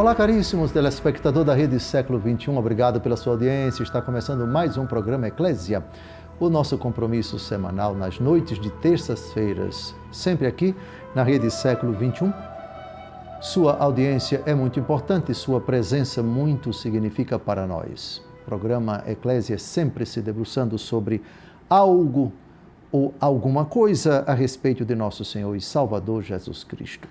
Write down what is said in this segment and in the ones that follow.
Olá, caríssimos telespectadores da Rede Século XXI, obrigado pela sua audiência. Está começando mais um programa Eclésia, o nosso compromisso semanal nas noites de terças-feiras, sempre aqui na Rede Século XXI. Sua audiência é muito importante, sua presença muito significa para nós. O programa Eclésia sempre se debruçando sobre algo ou alguma coisa a respeito de nosso Senhor e Salvador Jesus Cristo.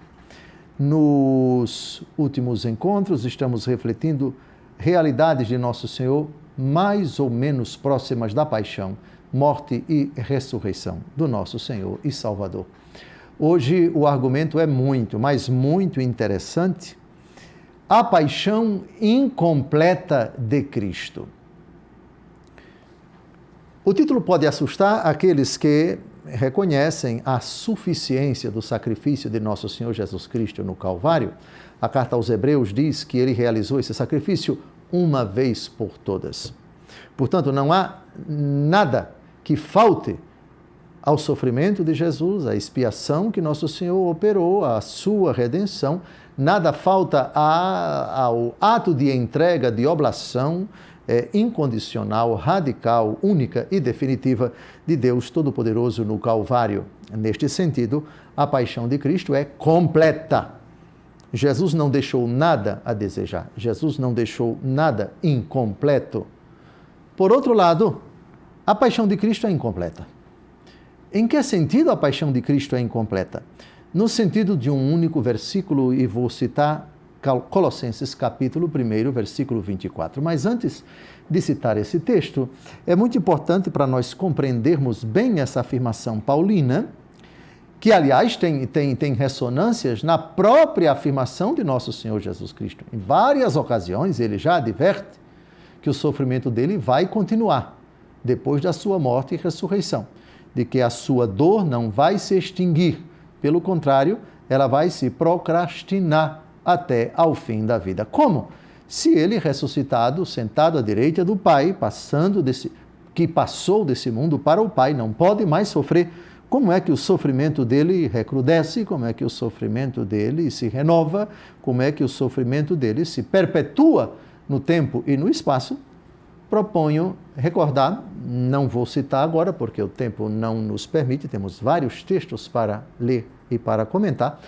Nos últimos encontros, estamos refletindo realidades de Nosso Senhor mais ou menos próximas da paixão, morte e ressurreição do nosso Senhor e Salvador. Hoje o argumento é muito, mas muito interessante. A paixão incompleta de Cristo. O título pode assustar aqueles que reconhecem a suficiência do sacrifício de nosso Senhor Jesus Cristo no Calvário. A carta aos Hebreus diz que ele realizou esse sacrifício uma vez por todas. Portanto, não há nada que falte ao sofrimento de Jesus, à expiação que nosso Senhor operou, à sua redenção. Nada falta ao ato de entrega, de oblação incondicional, radical, única e definitiva de Deus Todo-Poderoso no Calvário. Neste sentido, a paixão de Cristo é completa. Jesus não deixou nada a desejar. Jesus não deixou nada incompleto. Por outro lado, a paixão de Cristo é incompleta. Em que sentido a paixão de Cristo é incompleta? No sentido de um único versículo, e vou citar Colossenses capítulo 1, versículo 24. Mas antes de citar esse texto, é muito importante para nós compreendermos bem essa afirmação paulina, que aliás tem ressonâncias na própria afirmação de nosso Senhor Jesus Cristo. Em várias ocasiões ele já adverte que o sofrimento dele vai continuar depois da sua morte e ressurreição, de que a sua dor não vai se extinguir, pelo contrário, ela vai se procrastinar até ao fim da vida. Como? Se ele ressuscitado, sentado à direita do Pai, que passou desse mundo para o Pai, não pode mais sofrer, como é que o sofrimento dele recrudesce, como é que o sofrimento dele se renova, como é que o sofrimento dele se perpetua no tempo e no espaço? Proponho recordar, não vou citar agora porque o tempo não nos permite, temos vários textos para ler e para comentar,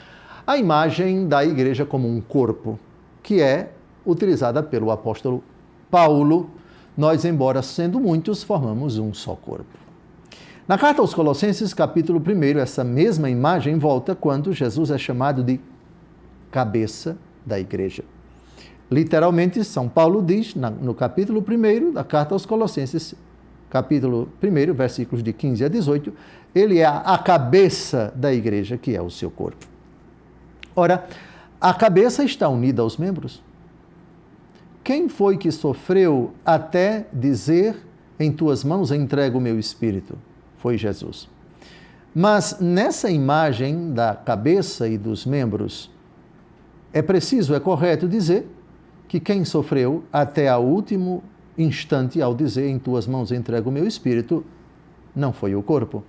a imagem da igreja como um corpo, que é utilizada pelo apóstolo Paulo. Nós, embora sendo muitos, formamos um só corpo. Na carta aos Colossenses, capítulo 1, essa mesma imagem volta quando Jesus é chamado de cabeça da igreja. Literalmente, São Paulo diz, no capítulo 1 da carta aos Colossenses, capítulo 1, versículos de 15 a 18, ele é a cabeça da igreja, que é o seu corpo. Ora, a cabeça está unida aos membros. Quem foi que sofreu até dizer, em tuas mãos entrego o meu espírito? Foi Jesus. Mas nessa imagem da cabeça e dos membros, é preciso, é correto dizer que quem sofreu até o último instante ao dizer, em tuas mãos entrego o meu espírito, não foi o corpo,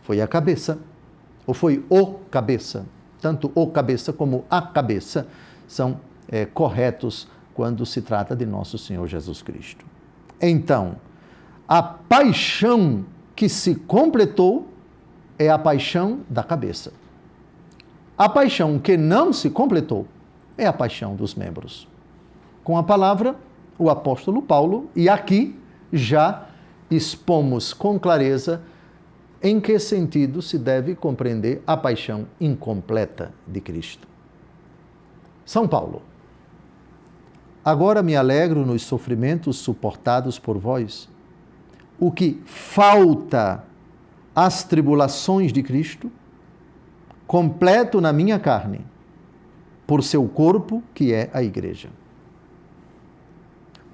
foi a cabeça, ou foi o cabeça. Tanto o cabeça como a cabeça são corretos quando se trata de nosso Senhor Jesus Cristo. Então, a paixão que se completou é a paixão da cabeça. A paixão que não se completou é a paixão dos membros. Com a palavra, o apóstolo Paulo, e aqui já expomos com clareza em que sentido se deve compreender a paixão incompleta de Cristo. São Paulo. Agora me alegro nos sofrimentos suportados por vós. O que falta às tribulações de Cristo, completo na minha carne, por seu corpo, que é a igreja.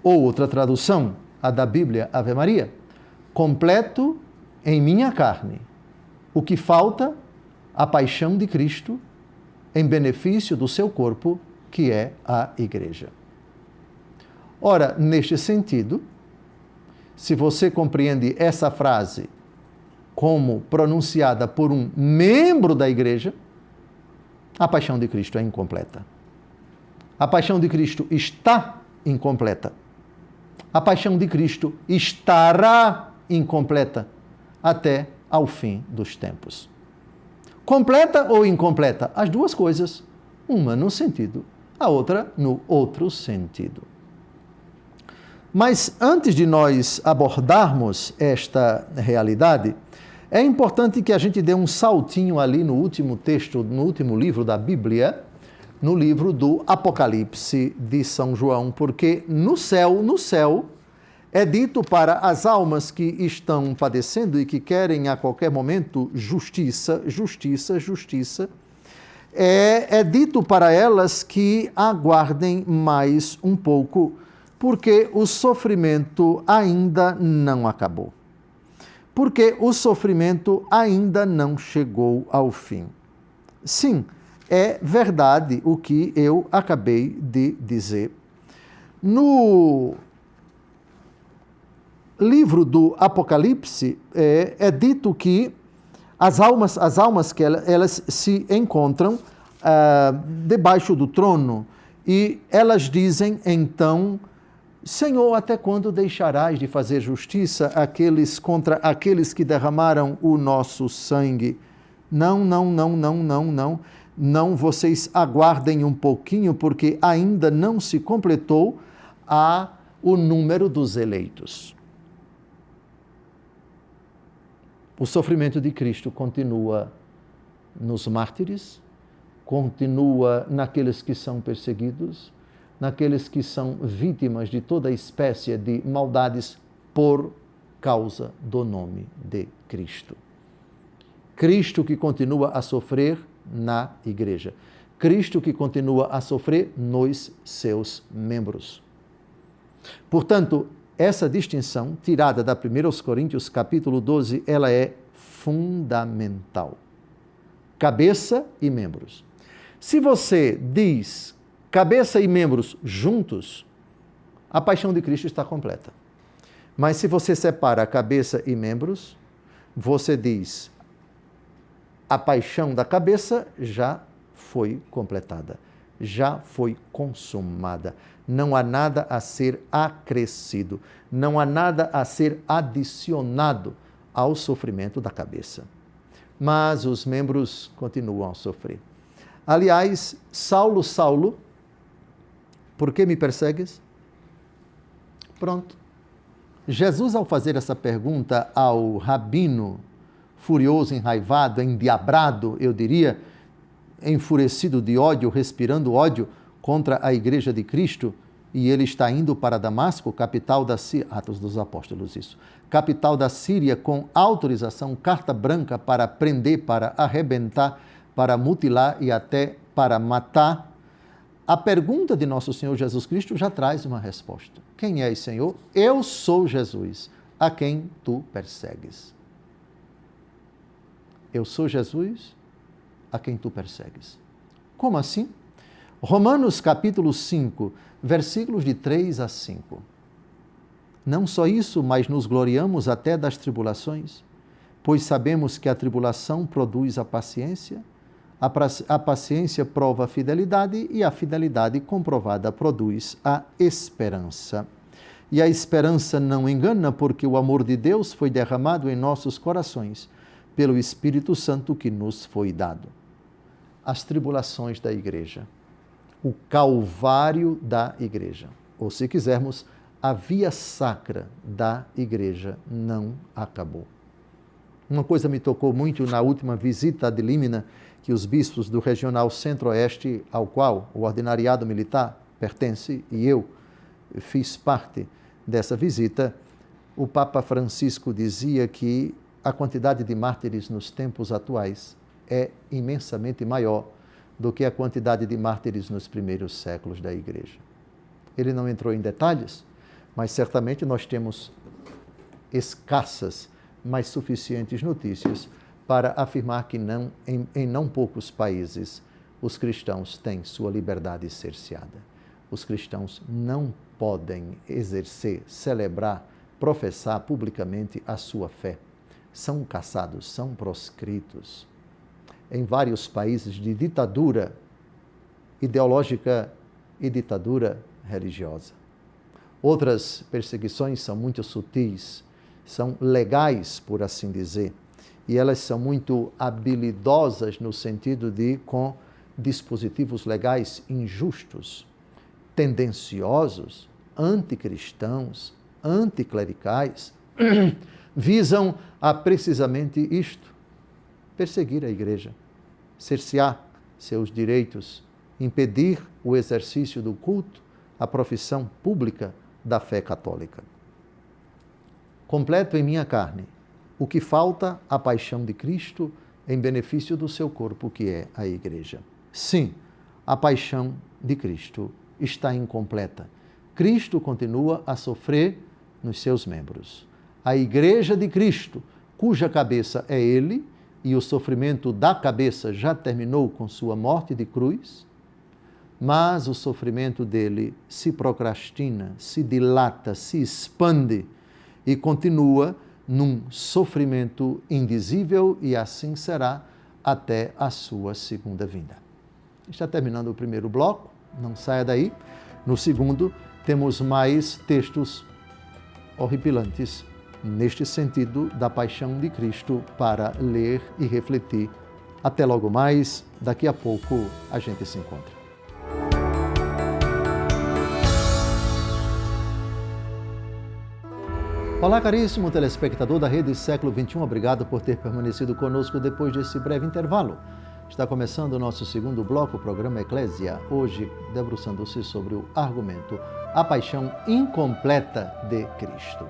Ou outra tradução, a da Bíblia, Ave Maria, completo em minha carne, o que falta, a paixão de Cristo em benefício do seu corpo, que é a igreja. Ora, neste sentido, se você compreende essa frase como pronunciada por um membro da igreja, a paixão de Cristo é incompleta. A paixão de Cristo está incompleta. A paixão de Cristo estará incompleta até ao fim dos tempos. Completa ou incompleta? As duas coisas. Uma no sentido, a outra no outro sentido. Mas antes de nós abordarmos esta realidade, é importante que a gente dê um saltinho ali no último texto, no último livro da Bíblia, no livro do Apocalipse de São João, porque no céu, é dito para as almas que estão padecendo e que querem a qualquer momento justiça, é dito para elas que aguardem mais um pouco, porque o sofrimento ainda não acabou. Porque o sofrimento ainda não chegou ao fim. Sim, é verdade o que eu acabei de dizer. No livro do Apocalipse, é dito que as almas que elas se encontram debaixo do trono e elas dizem então: Senhor, até quando deixarás de fazer justiça contra aqueles que derramaram o nosso sangue? Não, vocês aguardem um pouquinho, porque ainda não se completou o número dos eleitos. O sofrimento de Cristo continua nos mártires, continua naqueles que são perseguidos, naqueles que são vítimas de toda espécie de maldades por causa do nome de Cristo. Cristo que continua a sofrer na igreja. Cristo que continua a sofrer nos seus membros. Portanto, essa distinção, tirada da 1 Coríntios capítulo 12, ela é fundamental. Cabeça e membros. Se você diz cabeça e membros juntos, a paixão de Cristo está completa. Mas se você separa cabeça e membros, você diz a paixão da cabeça já foi completada, já foi consumada. Não há nada a ser acrescido, não há nada a ser adicionado ao sofrimento da cabeça. Mas os membros continuam a sofrer. Aliás, Saulo, Saulo, por que me persegues? Pronto. Jesus, ao fazer essa pergunta ao rabino, furioso, enraivado, endiabrado, eu diria, enfurecido de ódio, respirando ódio contra a Igreja de Cristo, e ele está indo para Damasco, capital da Síria, Atos dos Apóstolos, isso, capital da Síria, com autorização, carta branca para prender, para arrebentar, para mutilar e até para matar. A pergunta de nosso Senhor Jesus Cristo já traz uma resposta. Quem és, Senhor? Eu sou Jesus, a quem tu persegues. Eu sou Jesus, a quem tu persegues. Como assim? Romanos capítulo 5, versículos de 3 a 5. Não só isso, mas nos gloriamos até das tribulações, pois sabemos que a tribulação produz a paciência prova a fidelidade e a fidelidade comprovada produz a esperança. E a esperança não engana, porque o amor de Deus foi derramado em nossos corações pelo Espírito Santo que nos foi dado. As tribulações da igreja, o calvário da igreja, ou se quisermos, a via sacra da igreja não acabou. Uma coisa me tocou muito na última visita ad limina que os bispos do Regional Centro-Oeste, ao qual o Ordinariado Militar pertence, e eu fiz parte dessa visita, o Papa Francisco dizia que a quantidade de mártires nos tempos atuais é imensamente maior do que a quantidade de mártires nos primeiros séculos da Igreja. Ele não entrou em detalhes, mas certamente nós temos escassas, mas suficientes notícias para afirmar que em não poucos países os cristãos têm sua liberdade cerceada. Os cristãos não podem exercer, celebrar, professar publicamente a sua fé. São caçados, são proscritos. Em vários países de ditadura ideológica e ditadura religiosa. Outras perseguições são muito sutis, são legais, por assim dizer, e elas são muito habilidosas no sentido de com dispositivos legais injustos, tendenciosos, anticristãos, anticlericais, visam a precisamente isto: perseguir a igreja, cercear seus direitos, impedir o exercício do culto, a profissão pública da fé católica. Completo em minha carne o que falta a paixão de Cristo em benefício do seu corpo, que é a igreja. Sim, a paixão de Cristo está incompleta. Cristo continua a sofrer nos seus membros. A igreja de Cristo, cuja cabeça é ele, e o sofrimento da cabeça já terminou com sua morte de cruz, mas o sofrimento dele se procrastina, se dilata, se expande e continua num sofrimento indizível, e assim será até a sua segunda vinda. Está terminando o primeiro bloco, não saia daí. No segundo, temos mais textos horripilantes neste sentido da paixão de Cristo para ler e refletir. Até logo mais, daqui a pouco a gente se encontra. Olá, caríssimo telespectador da Rede Século XXI, obrigado por ter permanecido conosco depois desse breve intervalo. Está começando o nosso segundo bloco, o programa Eclésia, hoje debruçando-se sobre o argumento A Paixão Incompleta de Cristo.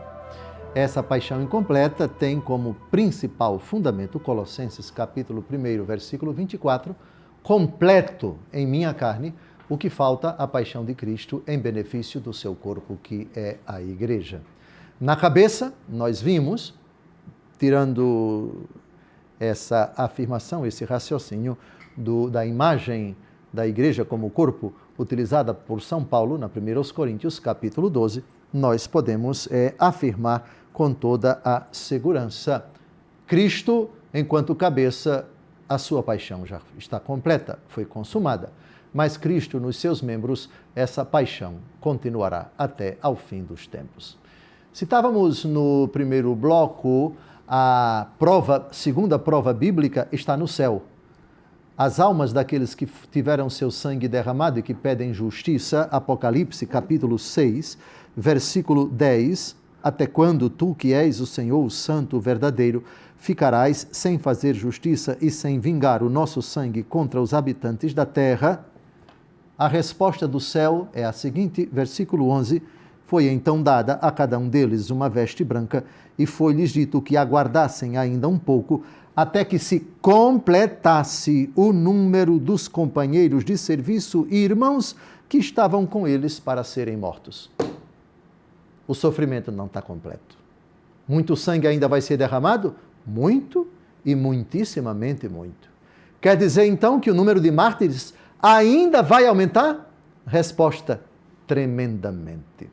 Essa paixão incompleta tem como principal fundamento Colossenses capítulo 1, versículo 24, completo em minha carne o que falta a paixão de Cristo em benefício do seu corpo, que é a igreja. Na cabeça, nós vimos, tirando essa afirmação, esse raciocínio da imagem da igreja como corpo, utilizada por São Paulo na 1 Coríntios, capítulo 12, nós podemos afirmar com toda a segurança: Cristo, enquanto cabeça, a sua paixão já está completa, foi consumada. Mas Cristo, nos seus membros, essa paixão continuará até ao fim dos tempos. Citávamos no primeiro bloco a segunda prova bíblica está no céu. As almas daqueles que tiveram seu sangue derramado e que pedem justiça, Apocalipse capítulo 6, versículo 10, até quando tu que és o Senhor, o Santo, o verdadeiro, ficarás sem fazer justiça e sem vingar o nosso sangue contra os habitantes da terra? A resposta do céu é a seguinte, versículo 11, foi então dada a cada um deles uma veste branca, e foi-lhes dito que aguardassem ainda um pouco, até que se completasse o número dos companheiros de serviço e irmãos que estavam com eles para serem mortos. O sofrimento não está completo. Muito sangue ainda vai ser derramado? Muito e muitíssimamente muito. Quer dizer então que o número de mártires ainda vai aumentar? Resposta: tremendamente.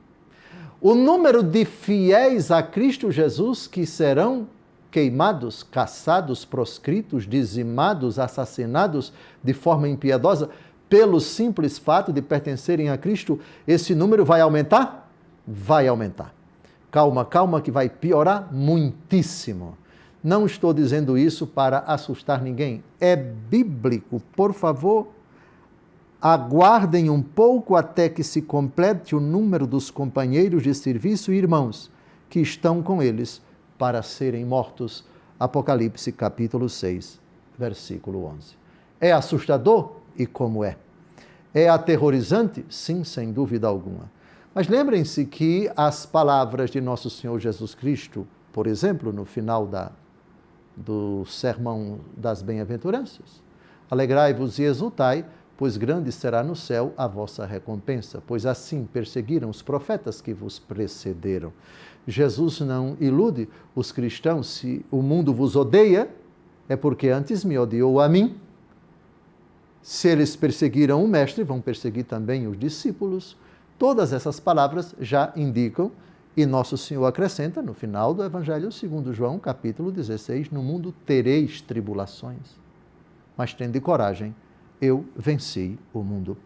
O número de fiéis a Cristo Jesus que serão queimados, caçados, proscritos, dizimados, assassinados de forma impiedosa pelo simples fato de pertencerem a Cristo, esse número vai aumentar? Vai aumentar. Calma, calma, que vai piorar muitíssimo. Não estou dizendo isso para assustar ninguém. É bíblico, por favor. Aguardem um pouco até que se complete o número dos companheiros de serviço e irmãos que estão com eles para serem mortos. Apocalipse capítulo 6, versículo 11. É assustador? E como é? É aterrorizante? Sim, sem dúvida alguma. Mas lembrem-se que as palavras de nosso Senhor Jesus Cristo, por exemplo, no final do Sermão das Bem-aventuranças, alegrai-vos e exultai, pois grande será no céu a vossa recompensa, pois assim perseguiram os profetas que vos precederam. Jesus não ilude os cristãos: se o mundo vos odeia, é porque antes me odiou a mim. Se eles perseguiram o mestre, vão perseguir também os discípulos. Todas essas palavras já indicam, e nosso Senhor acrescenta no final do Evangelho segundo João, capítulo 16, no mundo tereis tribulações, mas tende coragem, eu venci o mundo.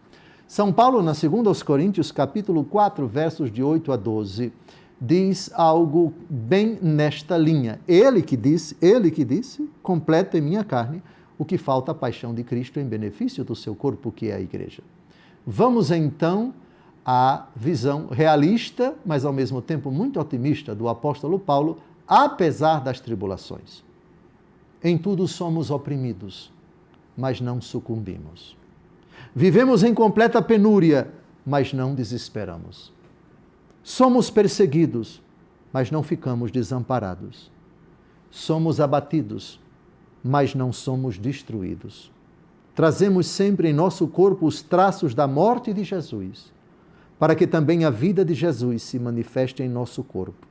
São Paulo, na 2 Coríntios, capítulo 4, versos de 8 a 12, diz algo bem nesta linha. Ele que disse, completa em minha carne o que falta à paixão de Cristo em benefício do seu corpo, que é a igreja. Vamos então à visão realista, mas ao mesmo tempo muito otimista do apóstolo Paulo, apesar das tribulações. Em tudo somos oprimidos, mas não sucumbimos. Vivemos em completa penúria, mas não desesperamos. Somos perseguidos, mas não ficamos desamparados. Somos abatidos, mas não somos destruídos. Trazemos sempre em nosso corpo os traços da morte de Jesus, para que também a vida de Jesus se manifeste em nosso corpo.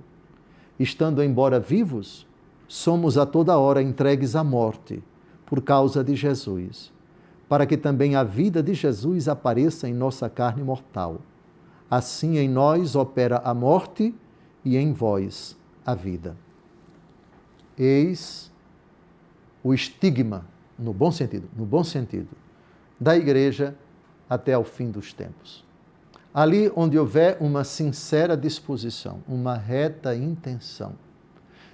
Estando embora vivos, somos a toda hora entregues à morte, por causa de Jesus, para que também a vida de Jesus apareça em nossa carne mortal. Assim em nós opera a morte e em vós a vida. Eis o estigma, no bom sentido, da igreja até ao fim dos tempos. Ali onde houver uma sincera disposição, uma reta intenção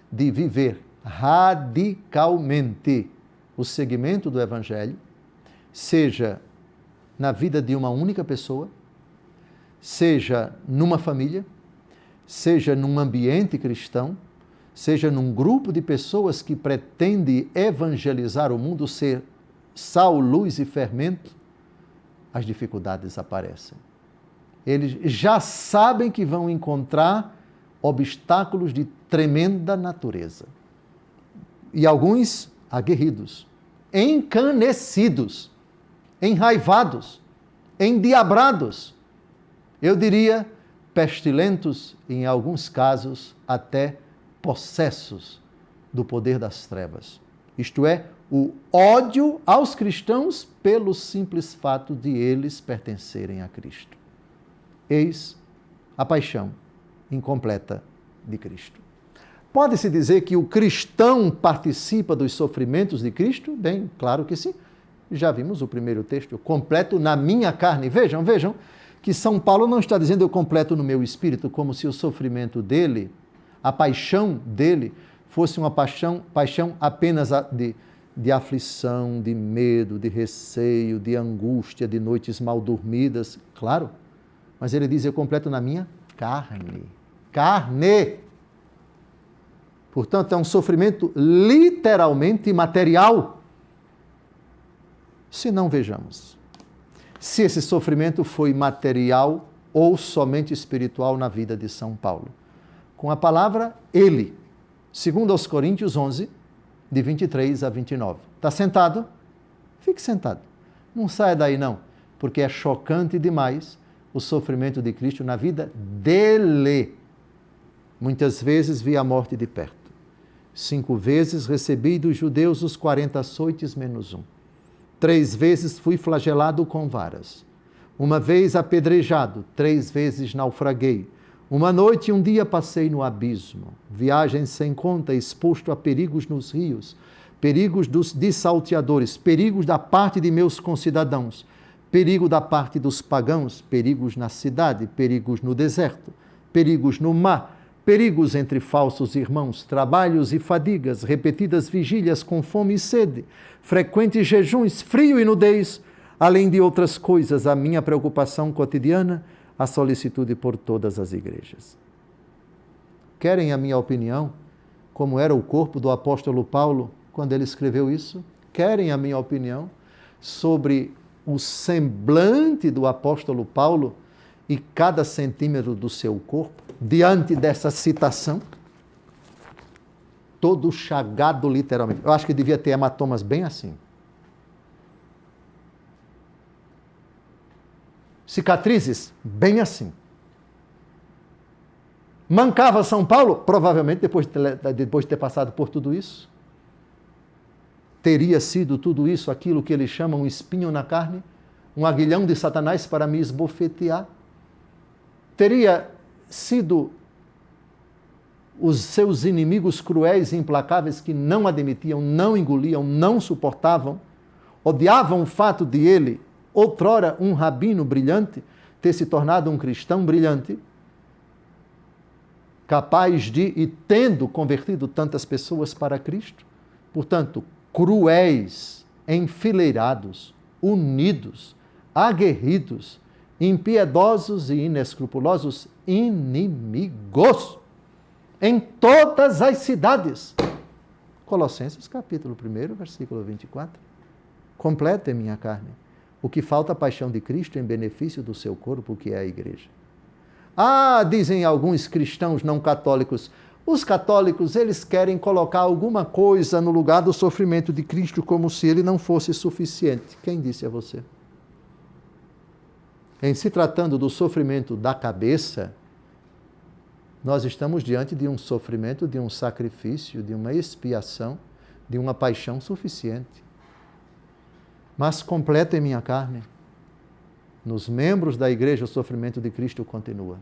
de viver radicalmente o segmento do Evangelho, seja na vida de uma única pessoa, seja numa família, seja num ambiente cristão, seja num grupo de pessoas que pretende evangelizar o mundo, ser sal, luz e fermento, as dificuldades aparecem. Eles já sabem que vão encontrar obstáculos de tremenda natureza. E alguns aguerridos, encanecidos, enraivados, endiabrados, eu diria pestilentos, em alguns casos até possessos do poder das trevas. Isto é, o ódio aos cristãos pelo simples fato de eles pertencerem a Cristo. Eis a paixão incompleta de Cristo. Pode-se dizer que o cristão participa dos sofrimentos de Cristo? Bem, claro que sim. Já vimos o primeiro texto, completo na minha carne. Vejam que São Paulo não está dizendo eu completo no meu espírito, como se o sofrimento dele, a paixão dele, fosse uma paixão apenas de aflição, de medo, de receio, de angústia, de noites mal dormidas. Claro, mas ele diz eu completo na minha carne. Carne! Portanto, é um sofrimento literalmente material. Se não, vejamos se esse sofrimento foi material ou somente espiritual na vida de São Paulo. Com a palavra ele, segundo aos Coríntios 11, de 23 a 29. Está sentado? Fique sentado. Não saia daí não, porque é chocante demais o sofrimento de Cristo na vida dele. Muitas vezes vi a morte de perto. 5 vezes recebi dos judeus os 40 açoites menos 1. 3 vezes fui flagelado com varas. 1 vez apedrejado, 3 vezes naufraguei. 1 noite e 1 dia passei no abismo. Viagem sem conta, exposto a perigos nos rios, perigos de salteadores, perigos da parte de meus concidadãos, perigo da parte dos pagãos, perigos na cidade, perigos no deserto, perigos no mar, perigos entre falsos irmãos, trabalhos e fadigas, repetidas vigílias com fome e sede, frequentes jejuns, frio e nudez, além de outras coisas, a minha preocupação cotidiana, a solicitude por todas as igrejas. Querem a minha opinião, como era o corpo do apóstolo Paulo quando ele escreveu isso? Querem a minha opinião sobre o semblante do apóstolo Paulo e cada centímetro do seu corpo, diante dessa citação? Todo chagado literalmente. Eu acho que devia ter hematomas bem assim. Cicatrizes bem assim. Mancava São Paulo? Provavelmente depois de ter passado por tudo isso. Teria sido tudo isso aquilo que eles chamam um espinho na carne, um aguilhão de Satanás para me esbofetear. Teria sido os seus inimigos cruéis e implacáveis que não admitiam, não engoliam, não suportavam, odiavam o fato de ele outrora um rabino brilhante, ter se tornado um cristão brilhante, capaz de, e tendo convertido tantas pessoas para Cristo, portanto, cruéis, enfileirados, unidos, aguerridos, impiedosos e inescrupulosos inimigos em todas as cidades. Colossenses capítulo 1, versículo 24. Completa em minha carne o que falta a paixão de Cristo em benefício do seu corpo, que é a igreja. Ah, dizem alguns cristãos não católicos, os católicos, eles querem colocar alguma coisa no lugar do sofrimento de Cristo como se ele não fosse suficiente. Quem disse a você? Em se tratando do sofrimento da cabeça, nós estamos diante de um sofrimento, de um sacrifício, de uma expiação, de uma paixão suficiente. Mas completa em minha carne. Nos membros da igreja, o sofrimento de Cristo continua.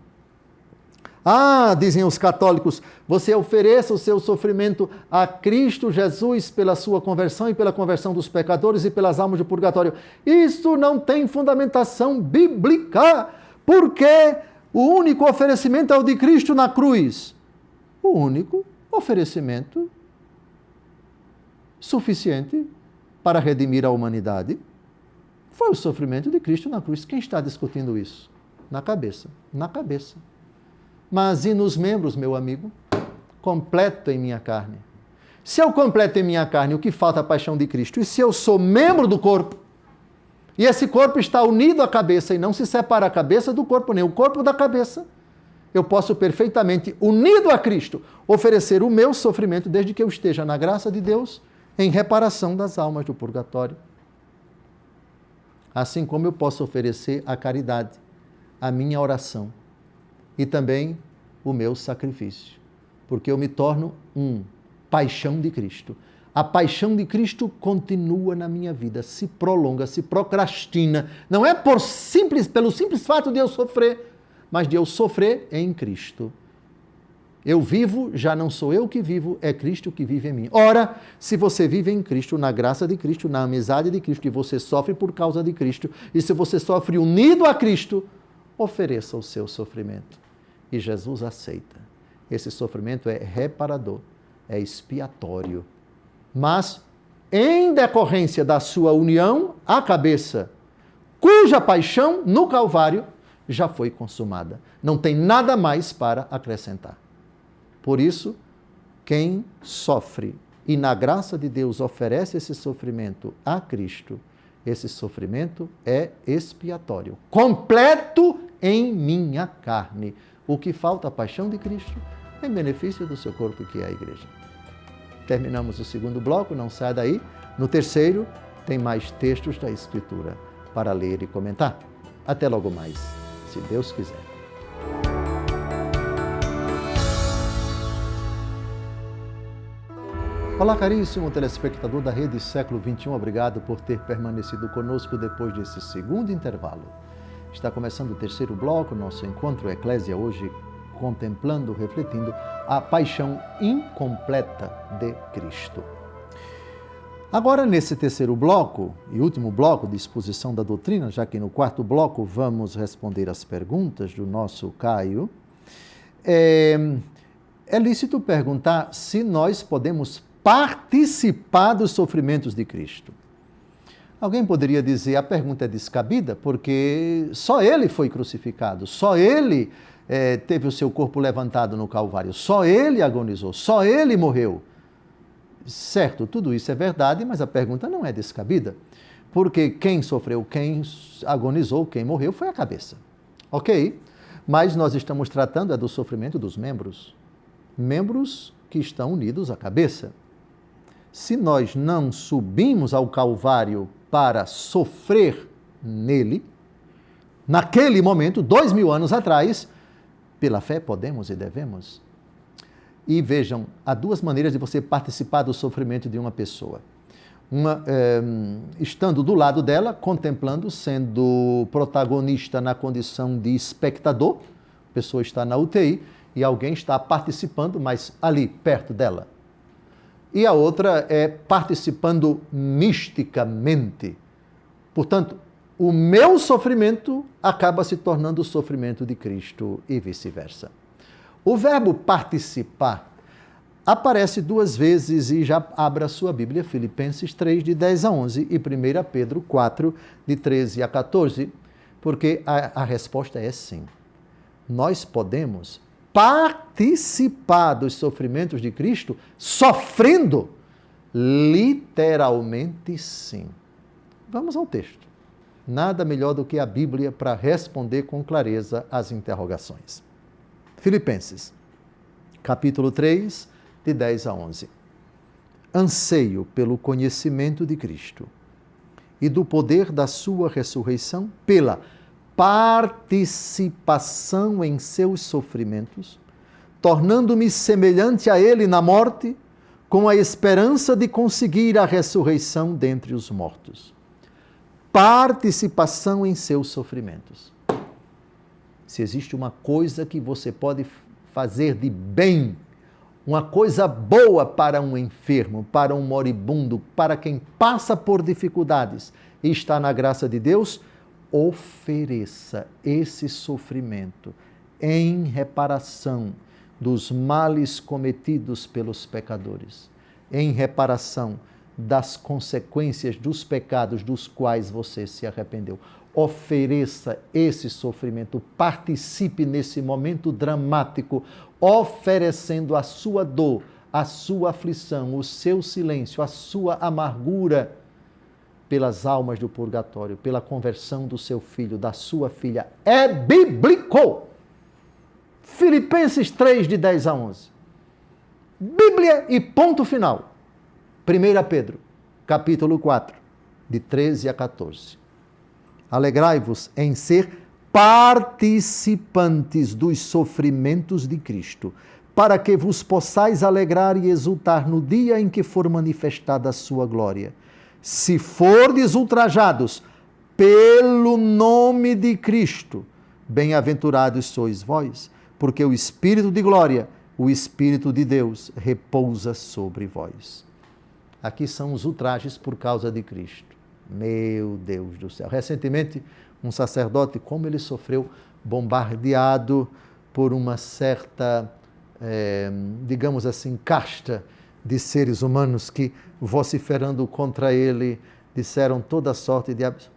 Ah, dizem os católicos, você ofereça o seu sofrimento a Cristo Jesus pela sua conversão e pela conversão dos pecadores e pelas almas do purgatório. Isso não tem fundamentação bíblica, porque o único oferecimento é o de Cristo na cruz. O único oferecimento suficiente para redimir a humanidade foi o sofrimento de Cristo na cruz. Quem está discutindo isso? Na cabeça. Na cabeça. Mas e nos membros, meu amigo? Completo em minha carne. Se eu completo em minha carne o que falta a paixão de Cristo, e se eu sou membro do corpo, e esse corpo está unido à cabeça, e não se separa a cabeça do corpo, nem o corpo da cabeça, eu posso perfeitamente, unido a Cristo, oferecer o meu sofrimento, desde que eu esteja na graça de Deus, em reparação das almas do purgatório. Assim como eu posso oferecer a caridade, a minha oração e também o meu sacrifício, porque eu me torno paixão de Cristo. A paixão de Cristo continua na minha vida, se prolonga, se procrastina. Não é pelo simples fato de eu sofrer, mas de eu sofrer em Cristo. Eu vivo, já não sou eu que vivo, é Cristo que vive em mim. Ora, se você vive em Cristo, na graça de Cristo, na amizade de Cristo, e você sofre por causa de Cristo, e se você sofre unido a Cristo, ofereça o seu sofrimento. E Jesus aceita. Esse sofrimento é reparador, é expiatório. Mas, em decorrência da sua união à cabeça, cuja paixão no Calvário já foi consumada. Não tem nada mais para acrescentar. Por isso, quem sofre e na graça de Deus oferece esse sofrimento a Cristo, esse sofrimento é expiatório, completo em minha carne. O que falta a paixão de Cristo em benefício do seu corpo, que é a igreja. Terminamos o segundo bloco, não saia daí. No terceiro, tem mais textos da Escritura para ler e comentar. Até logo mais, se Deus quiser. Olá, caríssimo telespectador da Rede Século XXI, obrigado por ter permanecido conosco depois desse segundo intervalo. Está começando o terceiro bloco, nosso encontro Eclésia, hoje contemplando, refletindo a paixão incompleta de Cristo. Agora, nesse terceiro bloco e último bloco de exposição da doutrina, já que no quarto bloco vamos responder as perguntas do nosso Caio, é lícito perguntar se nós podemos participar dos sofrimentos de Cristo. Alguém poderia dizer, a pergunta é descabida, porque só ele foi crucificado, só ele teve o seu corpo levantado no Calvário, só ele agonizou, só ele morreu. Certo, tudo isso é verdade, mas a pergunta não é descabida, porque quem sofreu, quem agonizou, quem morreu foi a cabeça. Ok? Mas nós estamos tratando do sofrimento dos membros, membros que estão unidos à cabeça. Se nós não subimos ao Calvário para sofrer nele, naquele momento, 2000 anos atrás, pela fé podemos e devemos. E vejam, há duas maneiras de você participar do sofrimento de uma pessoa. Uma, estando do lado dela, contemplando, sendo protagonista na condição de espectador, a pessoa está na UTI e alguém está participando, mas ali, perto dela. E a outra é participando misticamente. Portanto, o meu sofrimento acaba se tornando o sofrimento de Cristo e vice-versa. O verbo participar aparece 2 vezes e já abra a sua Bíblia, Filipenses 3, de 10 a 11 e 1 Pedro 4, de 13 a 14, porque a resposta é sim. Nós podemos participar dos sofrimentos de Cristo sofrendo literalmente sim. Vamos ao texto. Nada melhor do que a Bíblia para responder com clareza às interrogações. Filipenses, capítulo 3, de 10 a 11. Anseio pelo conhecimento de Cristo e do poder da sua ressurreição, pela participação em seus sofrimentos, tornando-me semelhante a ele na morte, com a esperança de conseguir a ressurreição dentre os mortos. Participação em seus sofrimentos. Se existe uma coisa que você pode fazer de bem, uma coisa boa para um enfermo, para um moribundo, para quem passa por dificuldades e está na graça de Deus, ofereça esse sofrimento em reparação dos males cometidos pelos pecadores, em reparação das consequências dos pecados dos quais você se arrependeu. Ofereça esse sofrimento, participe nesse momento dramático, oferecendo a sua dor, a sua aflição, o seu silêncio, a sua amargura pelas almas do purgatório, pela conversão do seu filho, da sua filha. É bíblico! Filipenses 3, de 10 a 11. Bíblia e ponto final. 1 Pedro, capítulo 4, de 13 a 14. Alegrai-vos em ser participantes dos sofrimentos de Cristo, para que vos possais alegrar e exultar no dia em que for manifestada a sua glória. Se fordes ultrajados pelo nome de Cristo, bem-aventurados sois vós, porque o Espírito de glória, o Espírito de Deus, repousa sobre vós. Aqui são os ultrajes por causa de Cristo. Meu Deus do céu. Recentemente, um sacerdote, como ele sofreu bombardeado por uma certa, digamos assim, casta de seres humanos que, vociferando contra ele, disseram toda sorte de absurdo.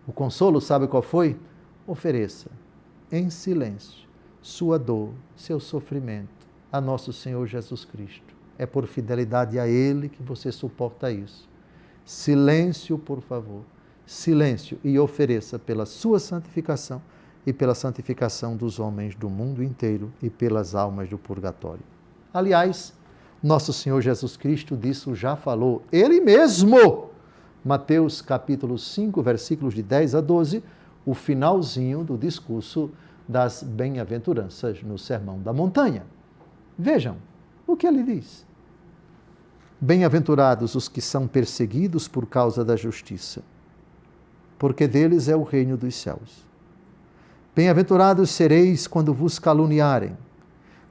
O consolo, sabe qual foi? Ofereça, em silêncio, sua dor, seu sofrimento a nosso Senhor Jesus Cristo. É por fidelidade a Ele que você suporta isso. Silêncio, por favor. Silêncio, e ofereça pela sua santificação e pela santificação dos homens do mundo inteiro e pelas almas do purgatório. Aliás, nosso Senhor Jesus Cristo disso já falou, Ele mesmo. Mateus capítulo 5, versículos de 10 a 12, o finalzinho do discurso das bem-aventuranças no Sermão da Montanha. Vejam o que ele diz. Bem-aventurados os que são perseguidos por causa da justiça, porque deles é o reino dos céus. Bem-aventurados sereis quando vos caluniarem,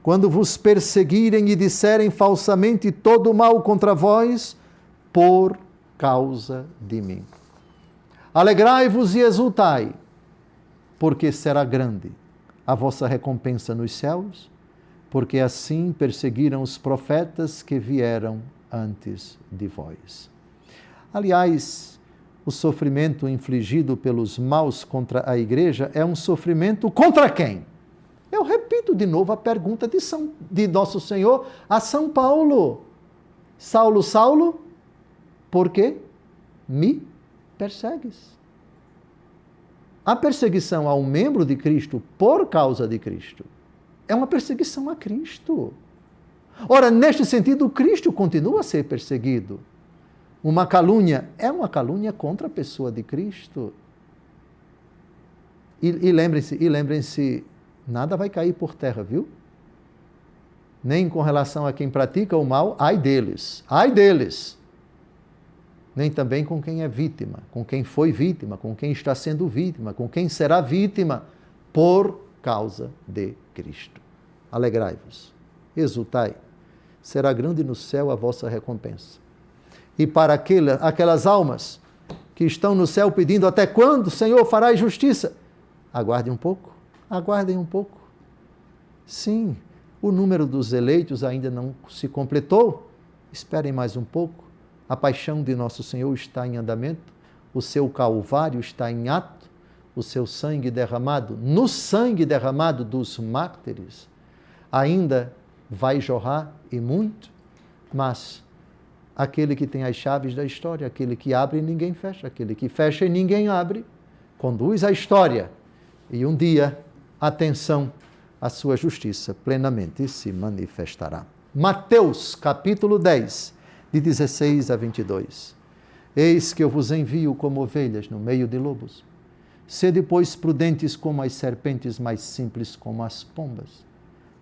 quando vos perseguirem e disserem falsamente todo o mal contra vós, por causa de mim. Alegrai-vos e exultai, porque será grande a vossa recompensa nos céus, porque assim perseguiram os profetas que vieram antes de vós. Aliás, o sofrimento infligido pelos maus contra a igreja é um sofrimento contra quem? Eu repito de novo a pergunta de nosso Senhor a São Paulo. Saulo, Saulo, por que me persegues? A perseguição a um membro de Cristo por causa de Cristo é uma perseguição a Cristo. Ora, neste sentido, Cristo continua a ser perseguido. Uma calúnia é uma calúnia contra a pessoa de Cristo. E lembrem-se, nada vai cair por terra, viu? Nem com relação a quem pratica o mal, ai deles, nem também com quem é vítima, com quem foi vítima, com quem está sendo vítima, com quem será vítima por causa de Cristo. Alegrai-vos, exultai, será grande no céu a vossa recompensa. E para aquelas almas que estão no céu pedindo: até quando, Senhor, farás justiça? Aguardem um pouco, aguardem um pouco. Sim, o número dos eleitos ainda não se completou. Esperem mais um pouco. A paixão de nosso Senhor está em andamento, o seu calvário está em ato, o seu sangue derramado, no sangue derramado dos mártires, ainda vai jorrar e muito, mas aquele que tem as chaves da história, aquele que abre e ninguém fecha, aquele que fecha e ninguém abre, conduz a história e um dia, atenção, a sua justiça plenamente se manifestará. Mateus, capítulo 10, de 16 a 22. Eis que eu vos envio como ovelhas no meio de lobos. Sede, pois, prudentes como as serpentes, mais simples como as pombas.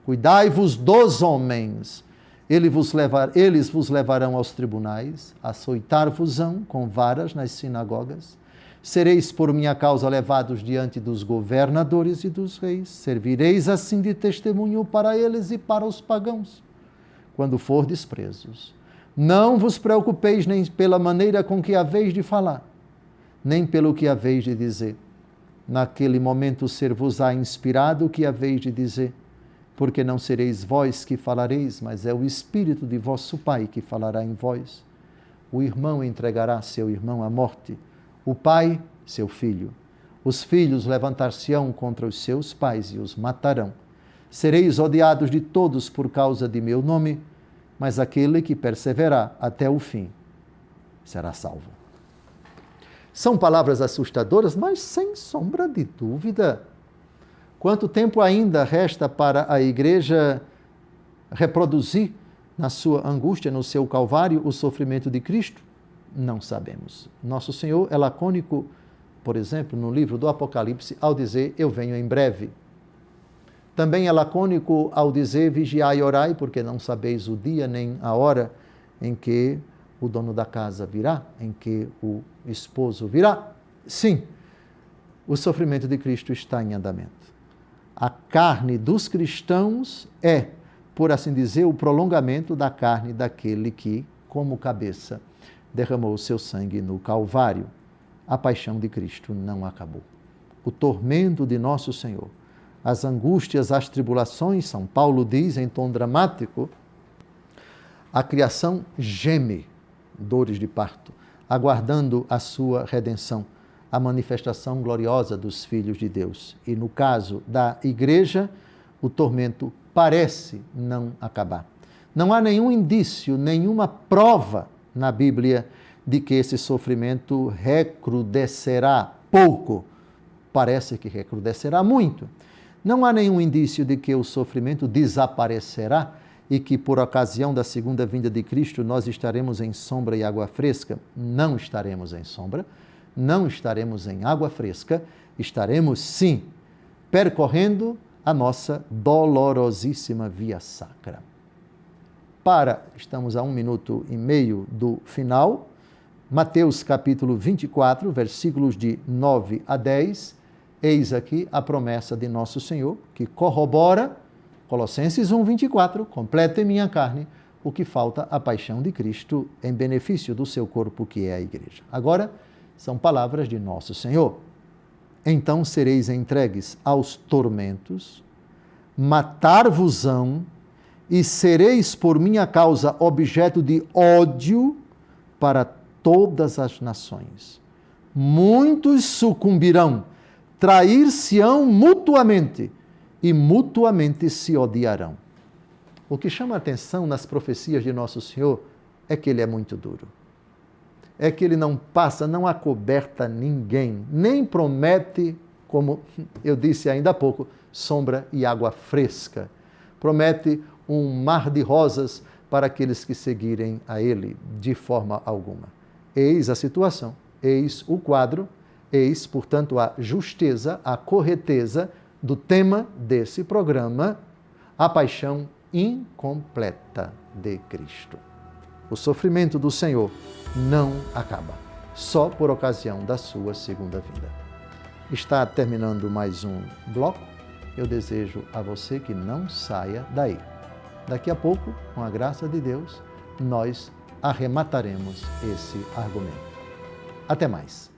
Cuidai-vos dos homens, eles vos levarão aos tribunais, açoitar-vos-ão com varas nas sinagogas. Sereis por minha causa levados diante dos governadores e dos reis. Servireis assim de testemunho para eles e para os pagãos, quando fordes presos. Não vos preocupeis nem pela maneira com que haveis de falar, nem pelo que haveis de dizer. Naquele momento ser-vos-á inspirado o que haveis de dizer, porque não sereis vós que falareis, mas é o Espírito de vosso Pai que falará em vós. O irmão entregará seu irmão à morte, o pai, seu filho. Os filhos levantar-se-ão contra os seus pais e os matarão. Sereis odiados de todos por causa de meu nome, mas aquele que perseverar até o fim será salvo. São palavras assustadoras, mas sem sombra de dúvida. Quanto tempo ainda resta para a igreja reproduzir na sua angústia, no seu calvário, o sofrimento de Cristo? Não sabemos. Nosso Senhor é lacônico, por exemplo, no livro do Apocalipse, ao dizer: eu venho em breve. Também é lacônico ao dizer: vigiai e orai, porque não sabeis o dia nem a hora em que o dono da casa virá, em que o esposo virá. Sim, o sofrimento de Cristo está em andamento. A carne dos cristãos é, por assim dizer, o prolongamento da carne daquele que, como cabeça, derramou o seu sangue no Calvário. A paixão de Cristo não acabou. O tormento de nosso Senhor, as angústias, as tribulações, São Paulo diz em tom dramático, a criação geme, dores de parto, aguardando a sua redenção, a manifestação gloriosa dos filhos de Deus. E no caso da igreja, o tormento parece não acabar. Não há nenhum indício, nenhuma prova na Bíblia de que esse sofrimento recrudescerá pouco. Parece que recrudescerá muito. Não há nenhum indício de que o sofrimento desaparecerá e que, por ocasião da segunda vinda de Cristo, nós estaremos em sombra e água fresca. Não estaremos em sombra, não estaremos em água fresca, estaremos, sim, percorrendo a nossa dolorosíssima via sacra. Estamos a 1 minuto e meio do final, Mateus capítulo 24, versículos de 9 a 10, eis aqui a promessa de nosso Senhor, que corrobora Colossenses 1, 24, completa em minha carne o que falta a paixão de Cristo em benefício do seu corpo, que é a igreja. Agora, são palavras de nosso Senhor. Então sereis entregues aos tormentos, matar-vos-ão, e sereis por minha causa objeto de ódio para todas as nações. Muitos sucumbirão, trair-se-ão mutuamente, e mutuamente se odiarão. O que chama a atenção nas profecias de nosso Senhor é que ele é muito duro. É que ele não passa, não acoberta ninguém, nem promete, como eu disse ainda há pouco, sombra e água fresca. Promete um mar de rosas para aqueles que seguirem a ele, de forma alguma. Eis a situação, eis o quadro, eis, portanto, a justeza, a correteza do tema desse programa, a paixão incompleta de Cristo. O sofrimento do Senhor não acaba, só por ocasião da sua segunda vinda. Está terminando mais um bloco. Eu desejo a você que não saia daí. Daqui a pouco, com a graça de Deus, nós arremataremos esse argumento. Até mais.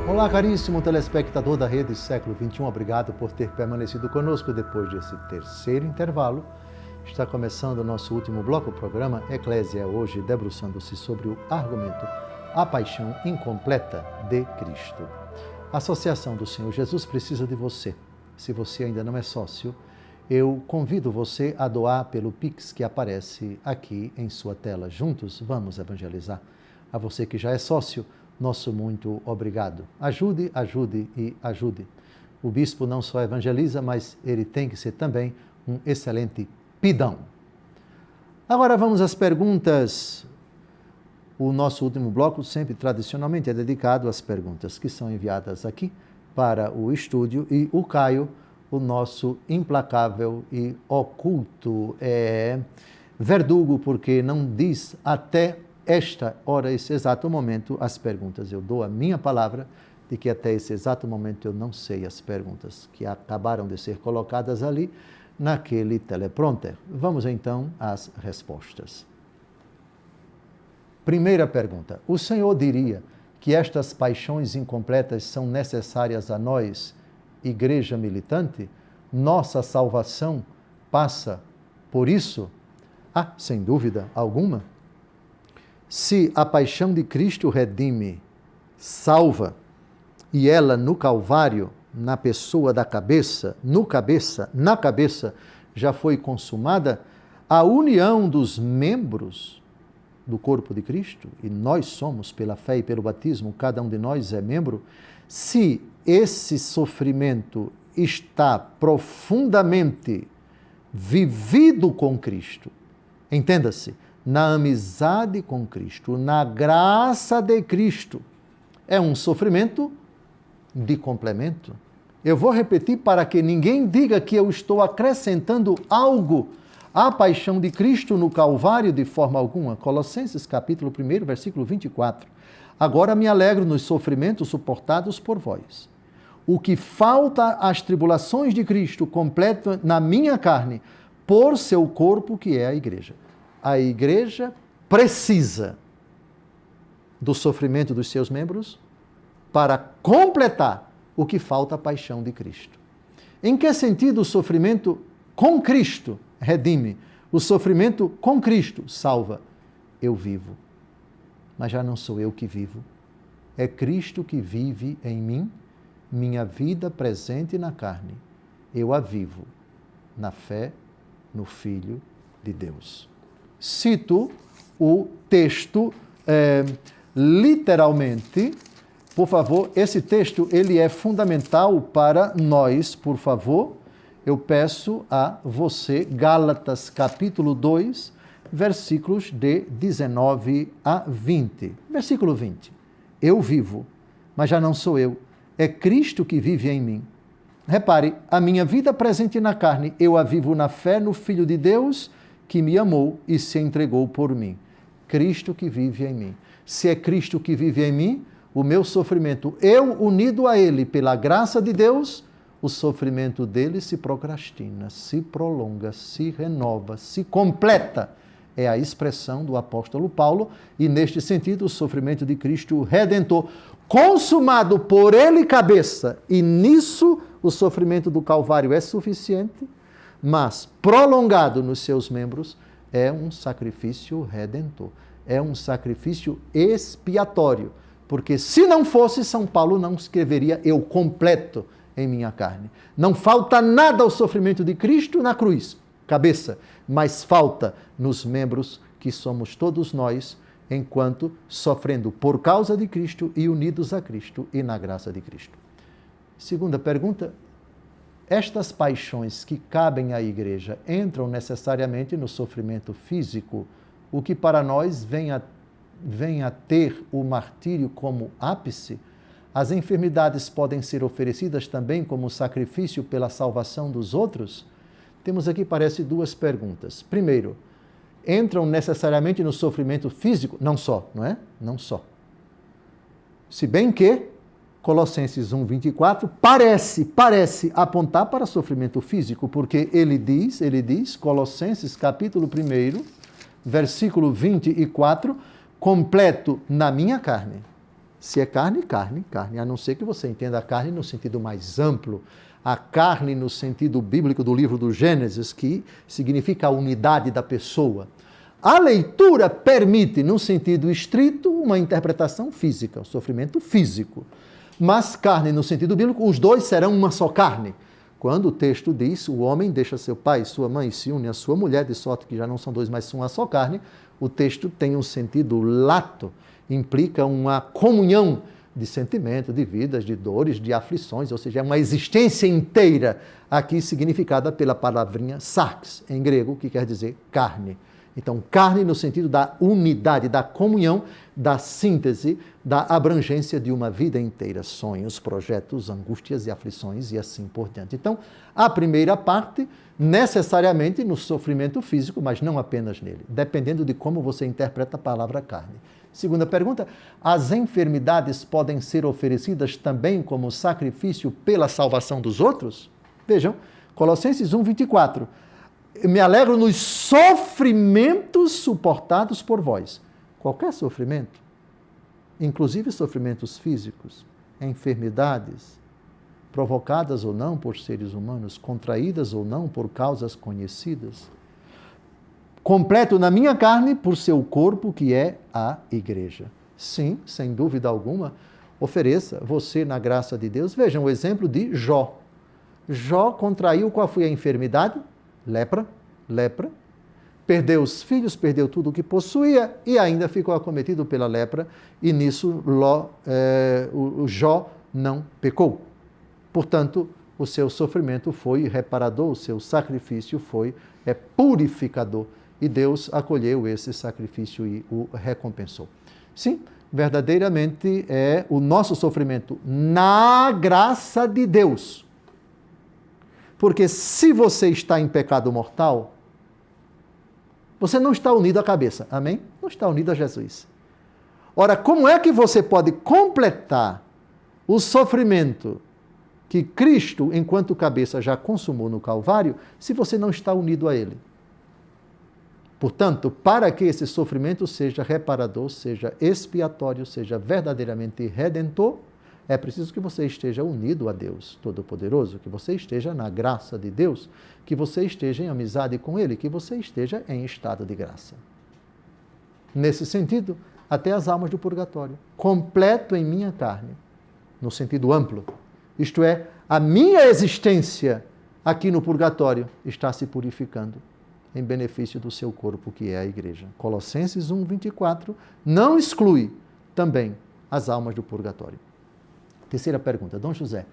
Olá, caríssimo telespectador da Rede Século XXI, obrigado por ter permanecido conosco depois desse terceiro intervalo. Está começando o nosso último bloco, o programa Eclésia, hoje debruçando-se sobre o argumento A Paixão Incompleta de Cristo. A Associação do Senhor Jesus precisa de você. Se você ainda não é sócio, eu convido você a doar pelo Pix que aparece aqui em sua tela. Juntos, vamos evangelizar. A você que já é sócio, nosso muito obrigado. Ajude, ajude e ajude. O bispo não só evangeliza, mas ele tem que ser também um excelente pidão. Agora vamos às perguntas. O nosso último bloco sempre tradicionalmente é dedicado às perguntas que são enviadas aqui para o estúdio e o Caio, o nosso implacável e oculto verdugo, porque não diz até esta hora, esse exato momento, as perguntas. Eu dou a minha palavra de que até esse exato momento eu não sei as perguntas que acabaram de ser colocadas ali naquele teleprompter. Vamos então às respostas. Primeira pergunta. O Senhor diria que estas paixões incompletas são necessárias a nós, igreja militante? Nossa salvação passa por isso? Sem dúvida alguma. Se a paixão de Cristo redime, salva, e ela no Calvário, na pessoa da cabeça, na cabeça, já foi consumada, a união dos membros do corpo de Cristo, e nós somos, pela fé e pelo batismo, cada um de nós é membro, se esse sofrimento está profundamente vivido com Cristo, entenda-se, na amizade com Cristo, na graça de Cristo, é um sofrimento de complemento. Eu vou repetir para que ninguém diga que eu estou acrescentando algo à paixão de Cristo no Calvário de forma alguma. Colossenses capítulo 1, versículo 24. Agora me alegro nos sofrimentos suportados por vós. O que falta às tribulações de Cristo completo na minha carne, por seu corpo que é a igreja. A igreja precisa do sofrimento dos seus membros para completar o que falta à paixão de Cristo. Em que sentido o sofrimento com Cristo redime? O sofrimento com Cristo salva. Eu vivo, mas já não sou eu que vivo. É Cristo que vive em mim, minha vida presente na carne. Eu a vivo na fé no Filho de Deus. Cito o texto literalmente. Por favor, esse texto ele é fundamental para nós, por favor. Eu peço a você, Gálatas capítulo 2, versículos de 19 a 20. Versículo 20. Eu vivo, mas já não sou eu. É Cristo que vive em mim. Repare, a minha vida presente na carne, eu a vivo na fé no Filho de Deus, que me amou e se entregou por mim. Cristo que vive em mim. Se é Cristo que vive em mim, o meu sofrimento, eu unido a Ele pela graça de Deus, o sofrimento dele se procrastina, se prolonga, se renova, se completa. É a expressão do apóstolo Paulo e, neste sentido, o sofrimento de Cristo Redentor, consumado por Ele cabeça, e nisso o sofrimento do Calvário é suficiente, mas prolongado nos seus membros, é um sacrifício redentor, é um sacrifício expiatório, porque se não fosse, São Paulo não escreveria eu completo em minha carne. Não falta nada ao sofrimento de Cristo na cruz, cabeça, mas falta nos membros que somos todos nós, enquanto sofrendo por causa de Cristo e unidos a Cristo e na graça de Cristo. Segunda pergunta, estas paixões que cabem à igreja entram necessariamente no sofrimento físico, o que para nós vem a ter o martírio como ápice? As enfermidades podem ser oferecidas também como sacrifício pela salvação dos outros? Temos aqui, parece, duas perguntas. Primeiro, entram necessariamente no sofrimento físico? Não só, não é? Não só. Se bem que Colossenses 1:24 parece apontar para sofrimento físico, porque ele diz, Colossenses capítulo 1, versículo 24, completo na minha carne. Se é carne, carne, carne. A não ser que você entenda a carne no sentido mais amplo. A carne no sentido bíblico do livro do Gênesis, que significa a unidade da pessoa. A leitura permite, num sentido estrito, uma interpretação física, o sofrimento físico. Mas carne, no sentido bíblico, os dois serão uma só carne. Quando o texto diz, o homem deixa seu pai e sua mãe e se une à sua mulher, de sorte que já não são dois, mas são uma só carne, o texto tem um sentido lato, implica uma comunhão de sentimento, de vidas, de dores, de aflições, ou seja, é uma existência inteira, aqui significada pela palavrinha sarx, em grego, que quer dizer carne. Então, carne no sentido da unidade, da comunhão, da síntese, da abrangência de uma vida inteira. Sonhos, projetos, angústias e aflições e assim por diante. Então, a primeira parte, necessariamente no sofrimento físico, mas não apenas nele, dependendo de como você interpreta a palavra carne. Segunda pergunta, as enfermidades podem ser oferecidas também como sacrifício pela salvação dos outros? Vejam, Colossenses 1:24. Me alegro nos sofrimentos suportados por vós. Qualquer sofrimento, inclusive sofrimentos físicos, enfermidades, provocadas ou não por seres humanos, contraídas ou não por causas conhecidas, completo na minha carne por seu corpo, que é a igreja. Sim, sem dúvida alguma, ofereça você na graça de Deus. Vejam o exemplo de Jó. Jó contraiu qual foi a enfermidade? Lepra, perdeu os filhos, perdeu tudo o que possuía e ainda ficou acometido pela lepra e nisso o Jó não pecou. Portanto, o seu sofrimento foi reparador, o seu sacrifício foi purificador e Deus acolheu esse sacrifício e o recompensou. Sim, verdadeiramente é o nosso sofrimento na graça de Deus. Porque se você está em pecado mortal, você não está unido à cabeça, amém? Não está unido a Jesus. Ora, como é que você pode completar o sofrimento que Cristo, enquanto cabeça, já consumou no Calvário, se você não está unido a Ele? Portanto, para que esse sofrimento seja reparador, seja expiatório, seja verdadeiramente redentor, é preciso que você esteja unido a Deus Todo-Poderoso, que você esteja na graça de Deus, que você esteja em amizade com Ele, que você esteja em estado de graça. Nesse sentido, até as almas do purgatório, completo em minha carne, no sentido amplo, isto é, a minha existência aqui no purgatório está se purificando em benefício do seu corpo, que é a igreja. Colossenses 1:24 não exclui também as almas do purgatório. Terceira pergunta, Dom José,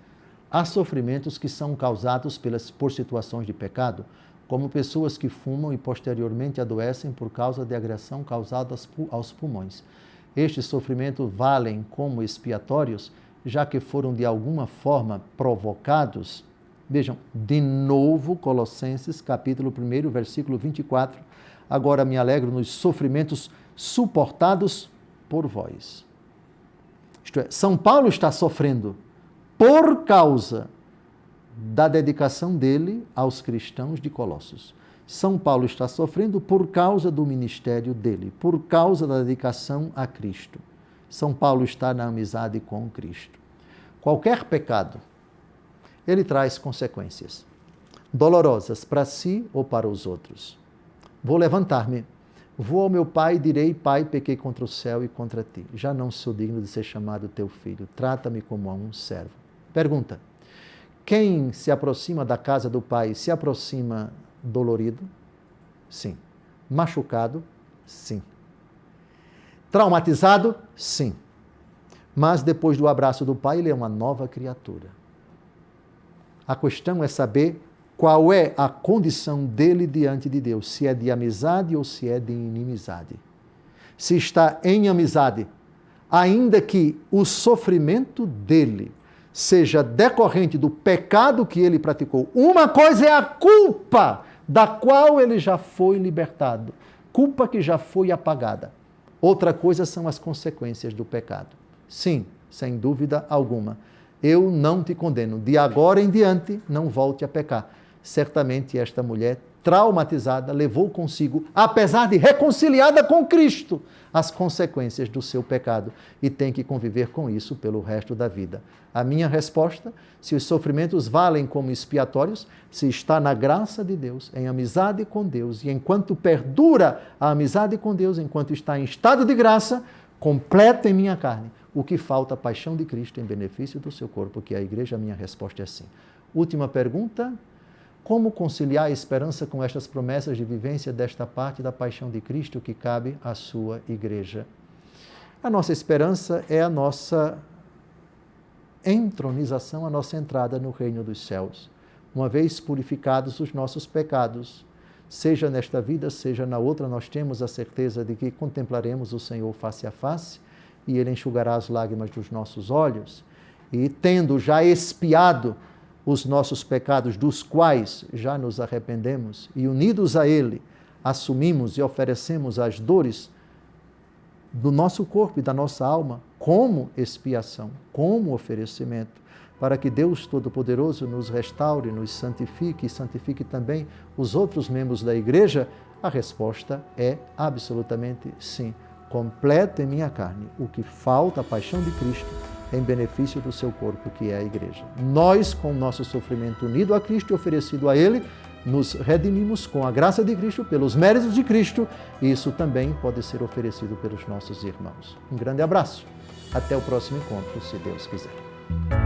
há sofrimentos que são causados por situações de pecado, como pessoas que fumam e posteriormente adoecem por causa de agressão causada aos pulmões. Estes sofrimentos valem como expiatórios, já que foram de alguma forma provocados? Vejam, de novo, Colossenses, capítulo 1, versículo 24. Agora me alegro nos sofrimentos suportados por vós. Isto é, São Paulo está sofrendo por causa da dedicação dele aos cristãos de Colossos. São Paulo está sofrendo por causa do ministério dele, por causa da dedicação a Cristo. São Paulo está na amizade com Cristo. Qualquer pecado, ele traz consequências dolorosas para si ou para os outros. Vou levantar-me, vou ao meu pai e direi, pai, pequei contra o céu e contra ti. Já não sou digno de ser chamado teu filho. Trata-me como a um servo. Pergunta, quem se aproxima da casa do pai se aproxima dolorido? Sim. Machucado? Sim. Traumatizado? Sim. Mas depois do abraço do pai, ele é uma nova criatura. A questão é saber qual é a condição dele diante de Deus, se é de amizade ou se é de inimizade. Se está em amizade, ainda que o sofrimento dele seja decorrente do pecado que ele praticou, uma coisa é a culpa da qual ele já foi libertado, culpa que já foi apagada. Outra coisa são as consequências do pecado. Sim, sem dúvida alguma. Eu não te condeno. De agora em diante, não volte a pecar. Certamente esta mulher traumatizada, levou consigo, apesar de reconciliada com Cristo, as consequências do seu pecado e tem que conviver com isso pelo resto da vida. A minha resposta, se os sofrimentos valem como expiatórios, se está na graça de Deus, em amizade com Deus, e enquanto perdura a amizade com Deus, enquanto está em estado de graça, completa em minha carne o que falta a paixão de Cristo em benefício do seu corpo, que é a igreja. A minha resposta é sim. Última pergunta: como conciliar a esperança com estas promessas de vivência desta parte da paixão de Cristo que cabe à sua igreja? A nossa esperança é a nossa entronização, a nossa entrada no reino dos céus. Uma vez purificados os nossos pecados, seja nesta vida, seja na outra, nós temos a certeza de que contemplaremos o Senhor face a face e Ele enxugará as lágrimas dos nossos olhos. E tendo já expiado os nossos pecados, dos quais já nos arrependemos, e unidos a Ele, assumimos e oferecemos as dores do nosso corpo e da nossa alma como expiação, como oferecimento, para que Deus Todo-Poderoso nos restaure, nos santifique e santifique também os outros membros da igreja, a resposta é absolutamente sim. Completa em minha carne o que falta a paixão de Cristo em benefício do seu corpo, que é a igreja. Nós, com o nosso sofrimento unido a Cristo e oferecido a Ele, nos redimimos com a graça de Cristo, pelos méritos de Cristo, e isso também pode ser oferecido pelos nossos irmãos. Um grande abraço. Até o próximo encontro, se Deus quiser.